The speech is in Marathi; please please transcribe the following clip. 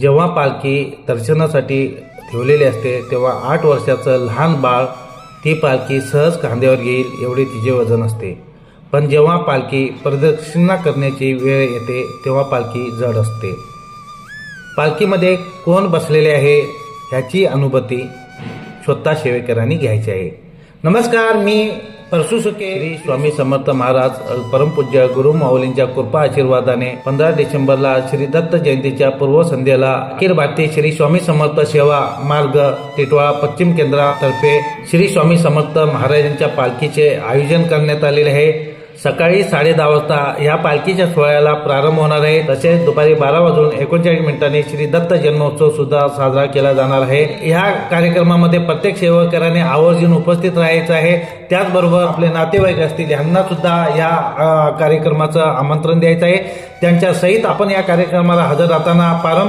जेव्हा पालखी दर्शनासाठी ठेवलेली असते तेव्हा 8 वर्षाचं लहान बाळ ती पालखी सहज खांद्यावर घेईल एवढे तिचे वजन असते. पण जेव्हा पालखी प्रदक्षिणा करण्याची वेळ येते तेव्हा पालखी जड असते. पालखीमध्ये कोण बसलेले आहे ह्याची अनुभूती स्वतः सेवेकरांनी घ्यायची आहे. नमस्कार, मी परसुसुके श्री स्वामी समर्थ महाराज परमपूज्य गुरु माऊलींच्या कृपा आशीर्वादाने 15 डिसेंबरला श्री दत्त जयंतीच्या पूर्वसंध्येला अखिल भारतीय श्री स्वामी समर्थ सेवा मार्ग टिटवाळा पश्चिम केंद्रातर्फे श्री स्वामी समर्थ महाराजांच्या पालखीचे आयोजन करण्यात आलेले आहे. सकाळी 10:30 वाजता या पालखीच्या सोहळ्याला प्रारंभ होणार आहे. तसेच दुपारी 12:39 श्री दत्त जन्मोत्सव सुद्धा साजरा केला जाणार आहे. या कार्यक्रमामध्ये प्रत्येक सेवकराने आवर्जून उपस्थित राहायचं आहे. त्याचबरोबर आपले नातेवाईक असतील यांना सुद्धा या कार्यक्रमाचं आमंत्रण द्यायचं आहे. त्यांच्या सहित आपण या कार्यक्रमाला हजर राहताना पारंपरिक